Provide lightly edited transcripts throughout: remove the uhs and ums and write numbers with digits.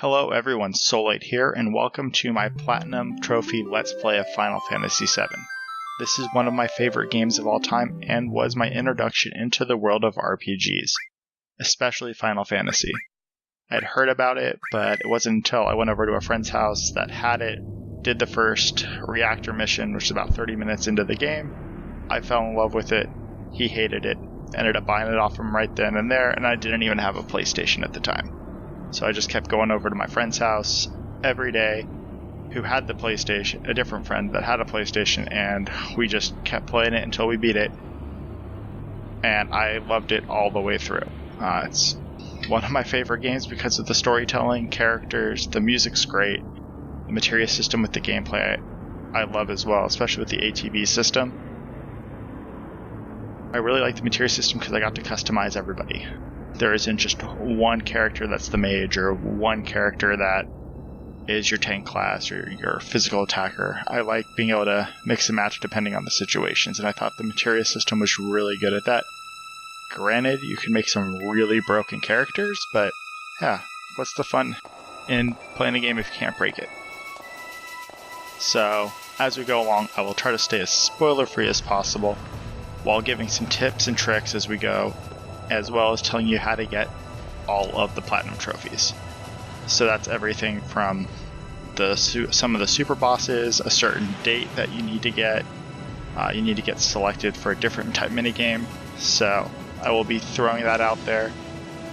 Hello everyone, Soulite here, and welcome to my Platinum Trophy Let's Play of Final Fantasy VII. This is one of my favorite games of all time, and was my introduction into the world of RPGs, especially Final Fantasy. I'd heard about it, but it wasn't until I went over to a friend's house that had it, did the first Reactor mission, which is about 30 minutes into the game. I fell in love with it, he hated it, ended up buying it off him right then and there, and I didn't even have a PlayStation at the time. So I just kept going over to my friend's house every day, who had the PlayStation, a different friend that had a PlayStation, and we just kept playing it until we beat it. And I loved it all the way through. It's one of my favorite games because of the storytelling, characters, the music's great, the materia system with the gameplay I love as well, especially with the ATB system. I really like the materia system because I got to customize everybody. There isn't just one character that's the mage, or one character that is your tank class, or your physical attacker. I like being able to mix and match depending on the situations, and I thought the materia system was really good at that. Granted, you can make some really broken characters, but yeah, what's the fun in playing a game if you can't break it? So, as we go along, I will try to stay as spoiler-free as possible, while giving some tips and tricks as we go, as well as telling you how to get all of the Platinum Trophies. So that's everything from some of the super bosses, a certain date that you need to get. You need to get selected for a different type minigame. So I will be throwing that out there,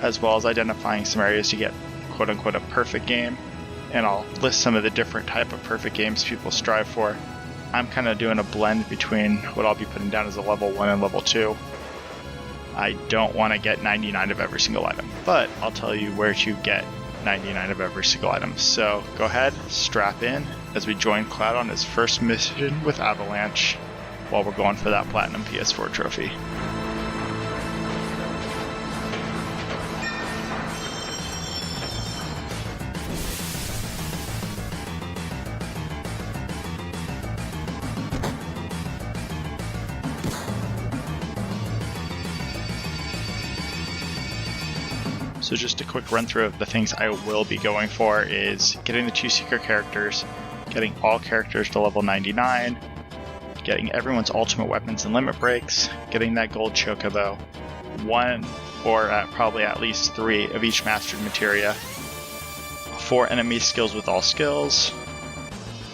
as well as identifying some areas to get quote-unquote a perfect game. And I'll list some of the different type of perfect games people strive for. I'm kind of doing a blend between what I'll be putting down as a level 1 and level 2. I don't want to get 99 of every single item, but I'll tell you where to get 99 of every single item. So go ahead, strap in as we join Cloud on his first mission with Avalanche while we're going for that Platinum PS4 trophy. So just a quick run through of the things I will be going for is getting the 2 secret characters, getting all characters to level 99, getting everyone's ultimate weapons and limit breaks, getting that gold Chocobo, 1 or probably at least 3 of each Master Materia, 4 enemy skills with all skills.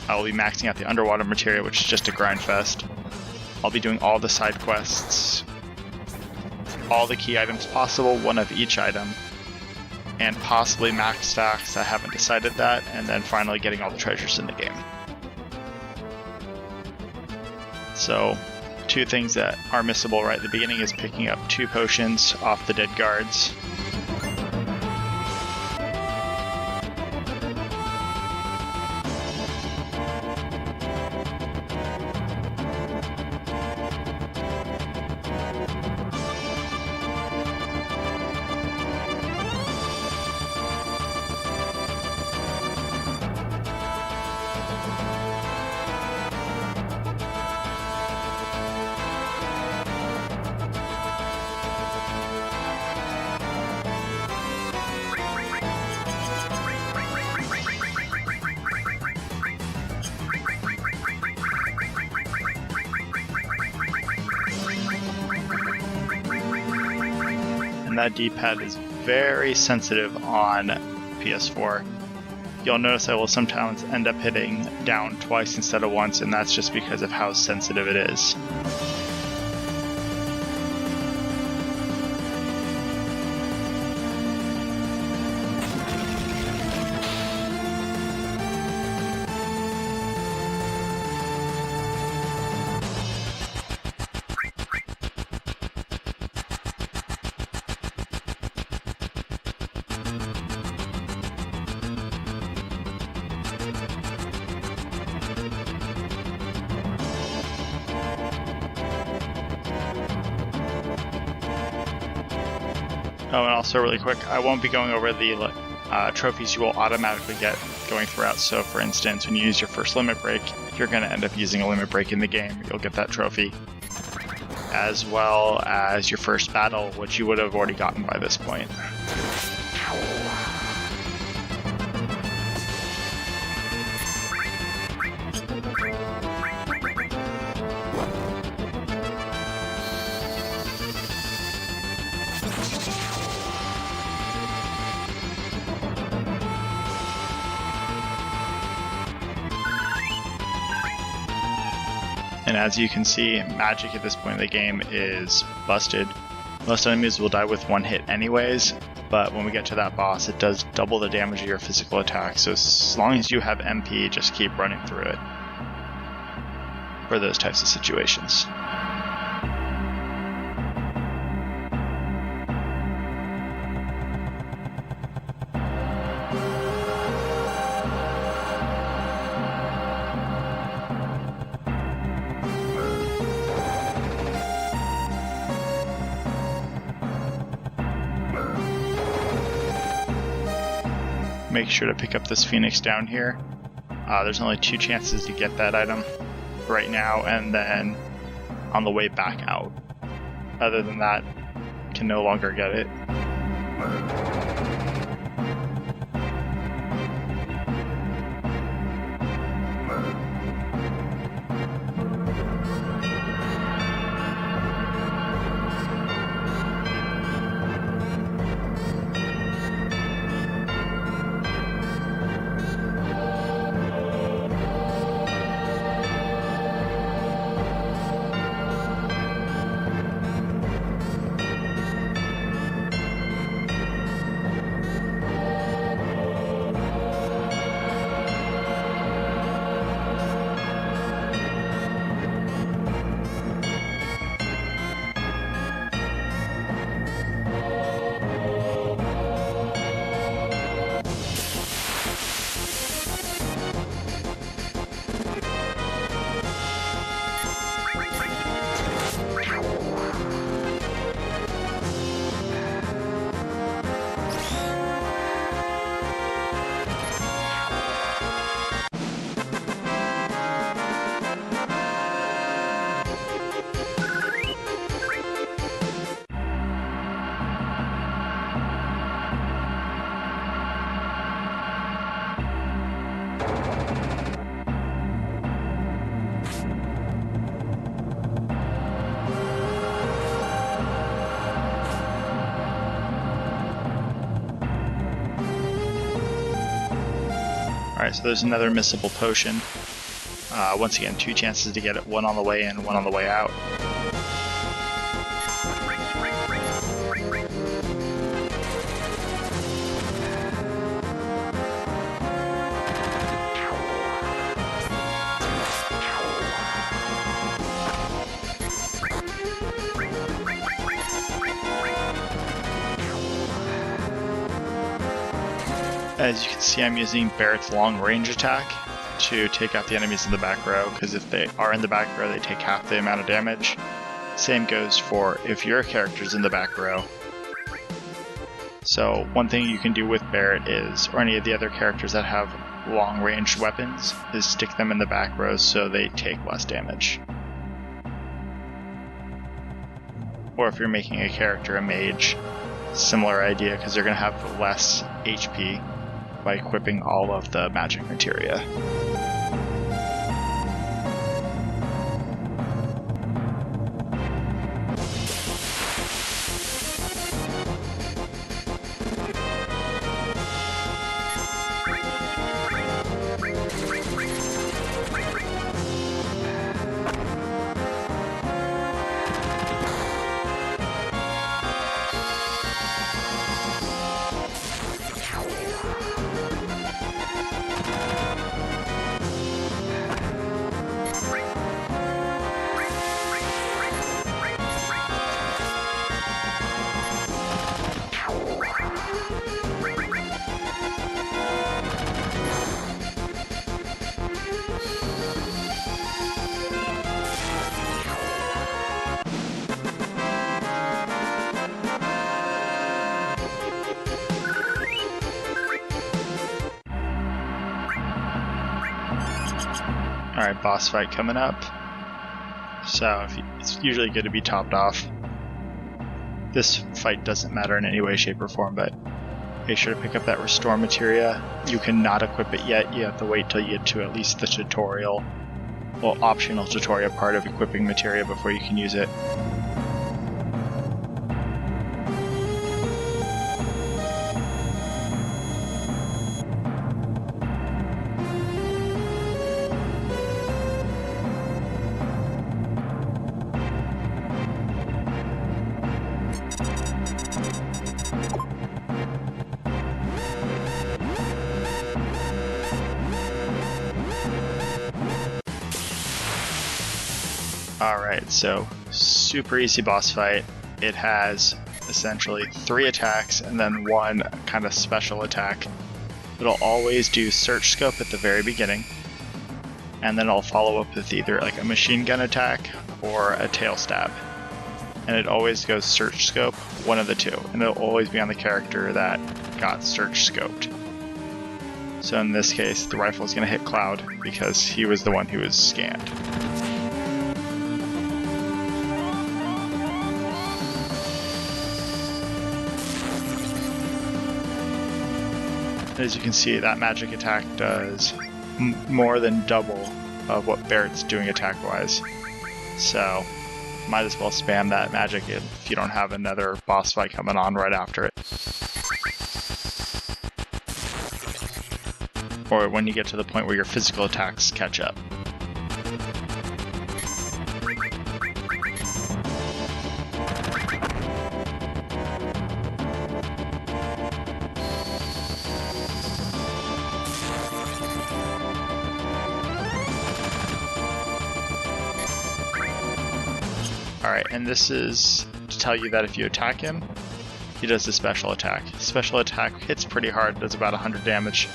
I will be maxing out the underwater materia, which is just a grind fest. I'll be doing all the side quests, all the key items possible, 1 of each item, and possibly max stacks. I haven't decided that, and then finally getting all the treasures in the game. So 2 things that are missable right at the beginning is picking up 2 potions off the dead guards. And that D-pad is very sensitive on PS4. You'll notice I will sometimes end up hitting down twice instead of once, and that's just because of how sensitive it is. Oh, and also really quick, I won't be going over the trophies you will automatically get going throughout. So for instance, when you use your first limit break, you're going to end up using a limit break in the game. You'll get that trophy. as well as your first battle, which you would have already gotten by this point. And as you can see, magic at this point in the game is busted. Most enemies will die with one hit anyways, but when we get to that boss, it does double the damage of your physical attack, so as long as you have MP, just keep running through it for those types of situations. Make sure to pick up this Phoenix down here. There's only 2 chances to get that item right now, and then on the way back out. Other than that, can no longer get it. Alright, so there's another missable potion. Once again, 2 chances to get it, 1 on the way in, 1 on the way out. As you can see, I'm using Barrett's long range attack to take out the enemies in the back row, because if they are in the back row, they take half the amount of damage. Same goes for if your character's in the back row. So one thing you can do with Barrett is, or any of the other characters that have long ranged weapons, is stick them in the back row so they take less damage. Or if you're making a character a mage, similar idea, because they're going to have less HP by equipping all of the magic materia. Alright, boss fight coming up. So it's usually good to be topped off. This fight doesn't matter in any way, shape, or form, but make sure to pick up that restore materia. You cannot equip it yet. You have to wait till you get to at least the tutorial, well, optional tutorial part of equipping materia before you can use it. Alright, so super easy boss fight. It has essentially 3 attacks and then 1 kind of special attack. It'll always do search scope at the very beginning, and then I'll follow up with either like a machine gun attack or a tail stab. And it always goes search scope, one of the two, and it'll always be on the character that got search scoped. So in this case, the rifle is going to hit Cloud because he was the one who was scanned. As you can see, that magic attack does more than double of what Barret's doing attack-wise. So, might as well spam that magic if you don't have another boss fight coming on right after it. Or when you get to the point where your physical attacks catch up. Alright, and this is to tell you that if you attack him, he does the special attack. Special attack hits pretty hard, does about 100 damage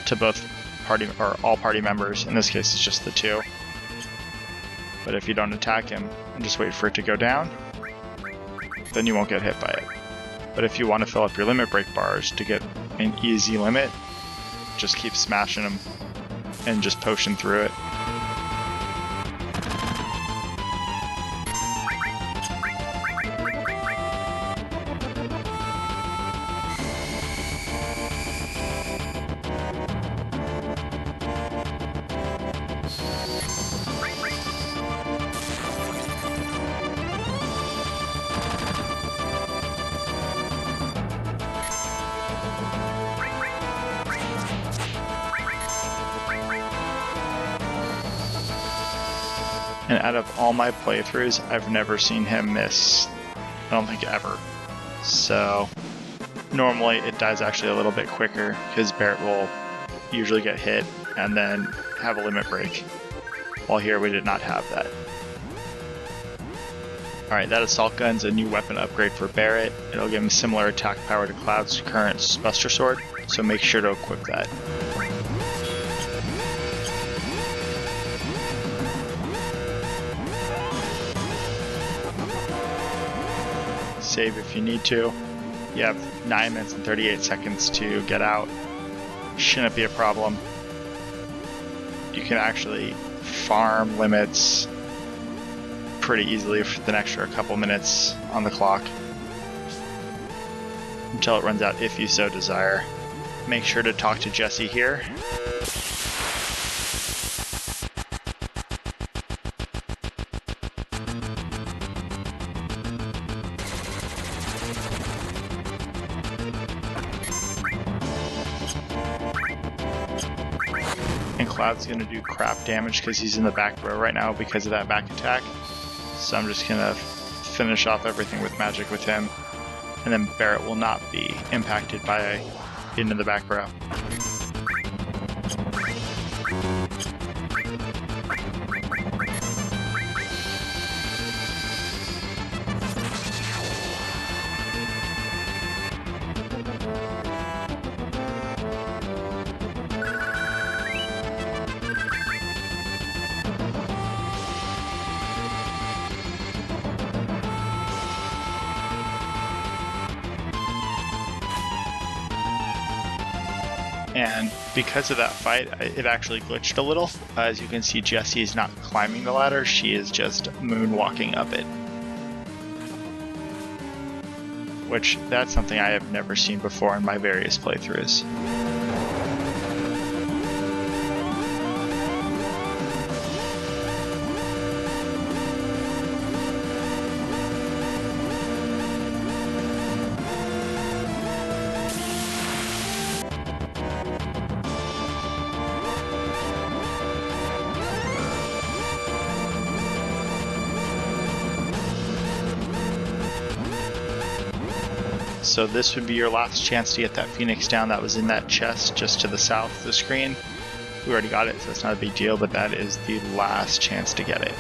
to both party or all party members. In this case, it's just the 2. But if you don't attack him and just wait for it to go down, then you won't get hit by it. But if you want to fill up your limit break bars to get an easy limit, just keep smashing him and just potion through it. And out of all my playthroughs, I've never seen him miss. I don't think ever. So normally it dies actually a little bit quicker because Barret will usually get hit and then have a limit break. While here we did not have that. Alright, that assault gun's a new weapon upgrade for Barret. It'll give him similar attack power to Cloud's current Buster Sword, so make sure to equip that. Save if you need to. You have 9 minutes and 38 seconds to get out. Shouldn't be a problem. You can actually farm limits pretty easily for the extra couple minutes on the clock until it runs out if you so desire. Make sure to talk to Jesse here. And Cloud's going to do crap damage because he's in the back row right now because of that back attack. So I'm just going to finish off everything with magic with him. And then Barret will not be impacted by being in the back row. And because of that fight, it actually glitched a little. As you can see, Jessie is not climbing the ladder, she is just moonwalking up it. Which, that's something I have never seen before in my various playthroughs. So this would be your last chance to get that Phoenix down. That was in that chest just to the south of the screen. We already got it, so it's not a big deal, but that is the last chance to get it.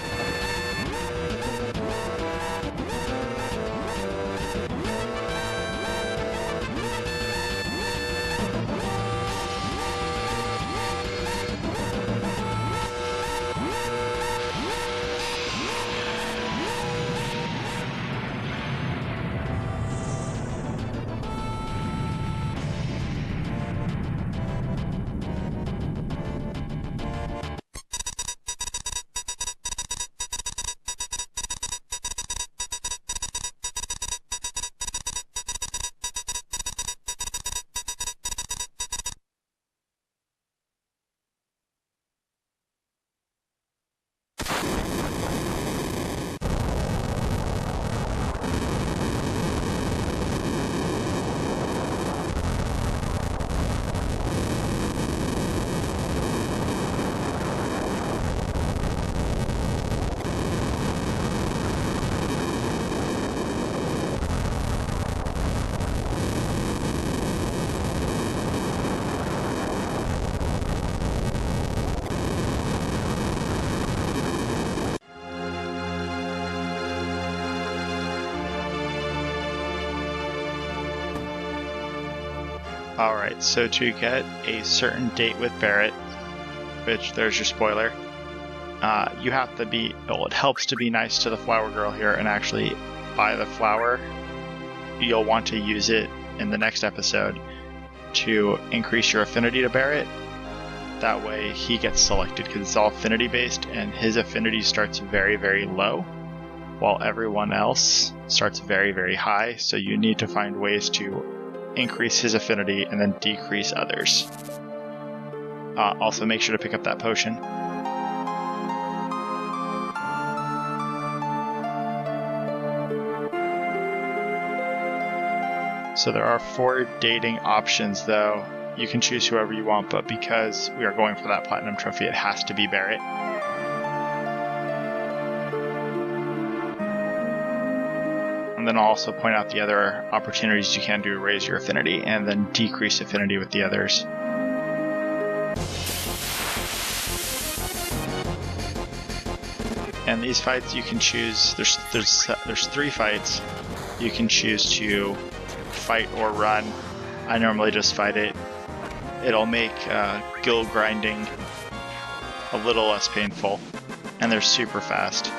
Alright, so to get a certain date with Barrett, which there's your spoiler, you have to be, well, it helps to be nice to the flower girl here and actually buy the flower. You'll want to use it in the next episode to increase your affinity to Barrett. That way he gets selected because it's all affinity based and his affinity starts very, very low while everyone else starts very, very high. So you need to find ways to increase his affinity and then decrease others. Also make sure to pick up that potion. So there are 4 dating options though. You can choose whoever you want, but because we are going for that platinum trophy, it has to be Barrett. And then I'll also point out the other opportunities you can do to raise your affinity and then decrease affinity with the others. And these fights you can choose, there's 3 fights. You can choose to fight or run. I normally just fight it. It'll make guild grinding a little less painful, and they're super fast.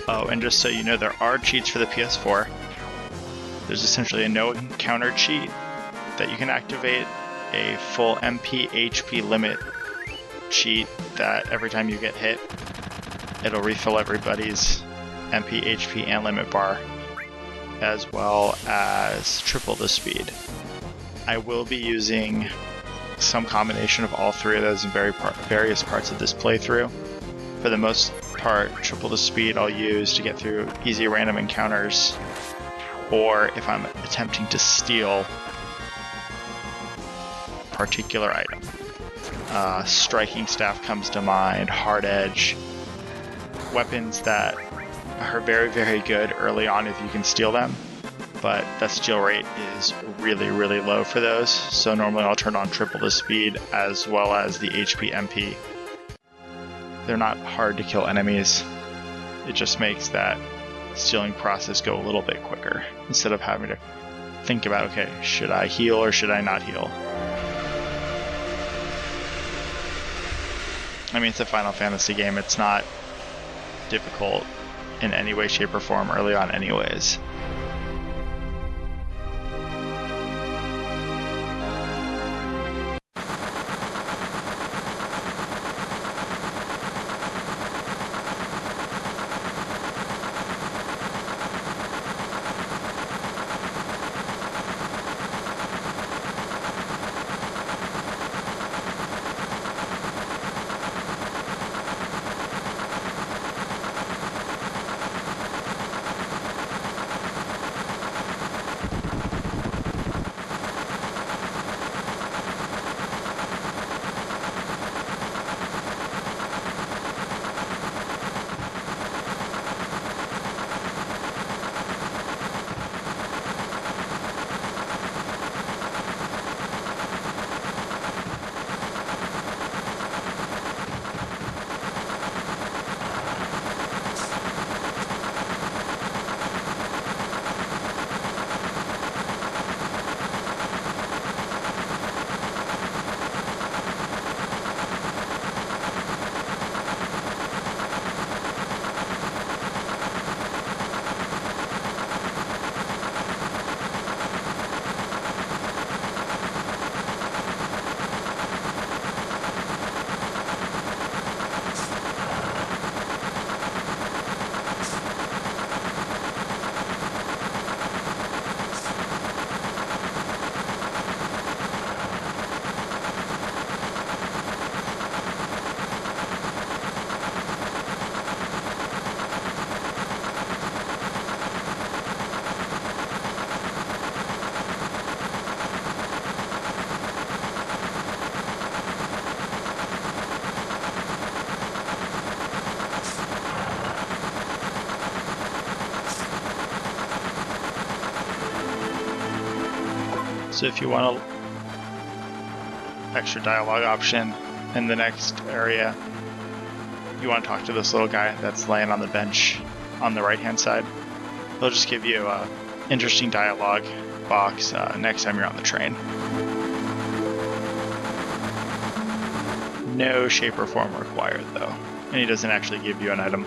Oh, and just so you know, there are cheats for the PS4. There's essentially a no encounter cheat that you can activate, a full MP HP limit cheat that every time you get hit, it'll refill everybody's MP HP and limit bar, as well as triple the speed. I will be using some combination of all 3 of those in various parts of this playthrough. For the most part, triple the speed I'll use to get through easy random encounters, or if I'm attempting to steal a particular item. Striking staff comes to mind, hard edge, weapons that are very, very good early on if you can steal them, but that steal rate is really, really low for those, so normally I'll turn on triple the speed as well as the HP MP. They're not hard to kill enemies. It just makes that stealing process go a little bit quicker instead of having to think about, okay, should I heal or should I not heal? I mean, it's a Final Fantasy game. It's not difficult in any way, shape, or form early on anyways. So if you want an extra dialogue option in the next area, you want to talk to this little guy that's laying on the bench on the right hand side. They'll just give you an interesting dialogue box next time you're on the train. No shape or form required though, and he doesn't actually give you an item.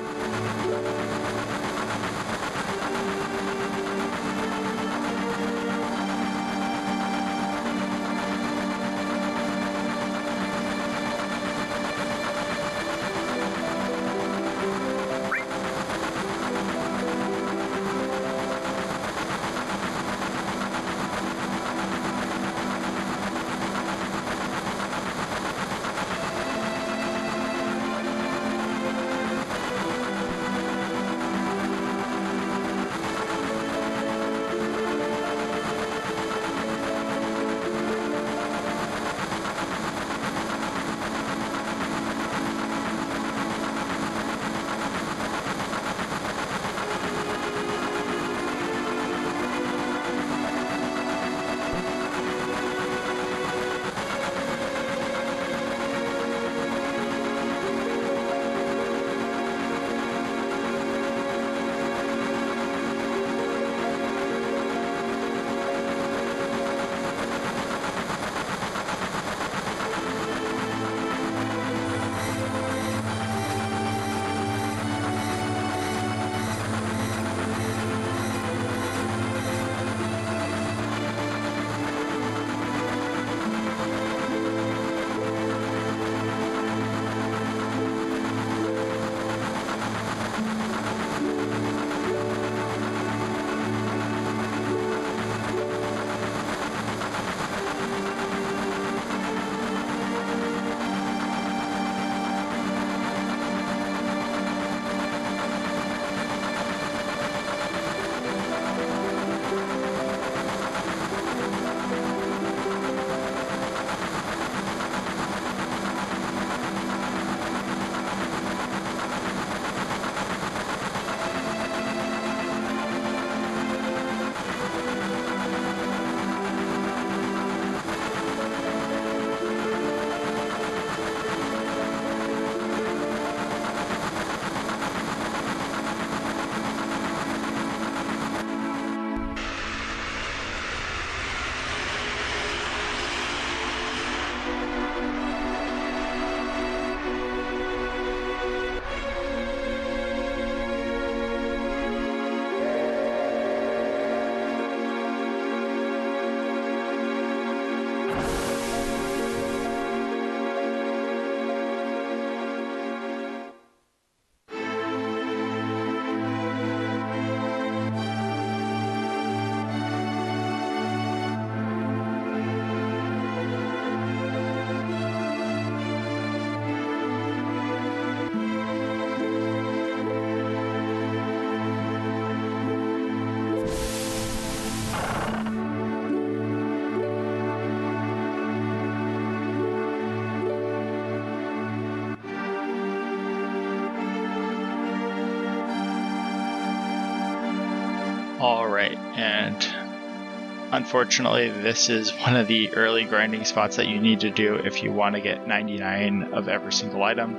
Alright, and unfortunately this is one of the early grinding spots that you need to do if you want to get 99 of every single item.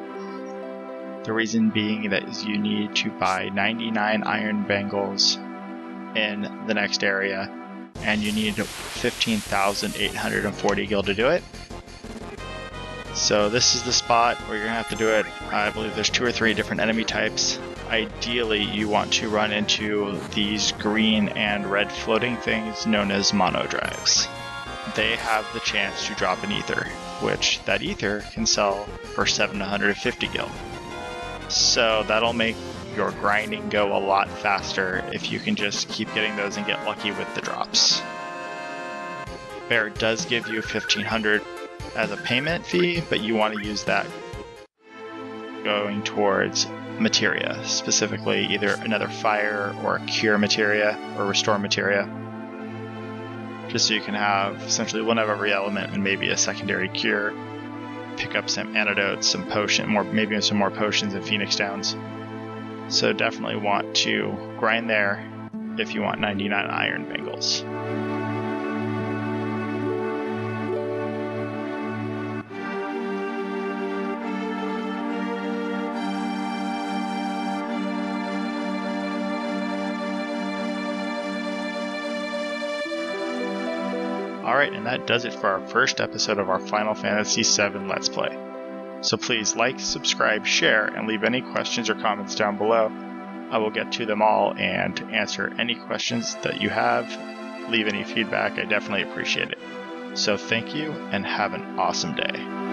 The reason being that is you need to buy 99 iron bangles in the next area, and you need 15,840 gil to do it. So this is the spot where you're going to have to do it. I believe there's 2 or 3 different enemy types. Ideally, you want to run into these green and red floating things known as mono drives. They have the chance to drop an ether, which that ether can sell for 750 gil. So that'll make your grinding go a lot faster if you can just keep getting those and get lucky with the drops. Bear does give you 1500 as a payment fee, but you want to use that going towards materia, specifically either another fire or a cure materia or restore materia, just so you can have essentially one of every element and maybe a secondary cure, pick up some antidotes, some potion, maybe some more potions and phoenix downs. So definitely want to grind there if you want 99 iron bangles. Alright, and that does it for our first episode of our Final Fantasy VII Let's Play. So please like, subscribe, share, and leave any questions or comments down below. I will get to them all and answer any questions that you have. Leave any feedback, I definitely appreciate it. So thank you, and have an awesome day.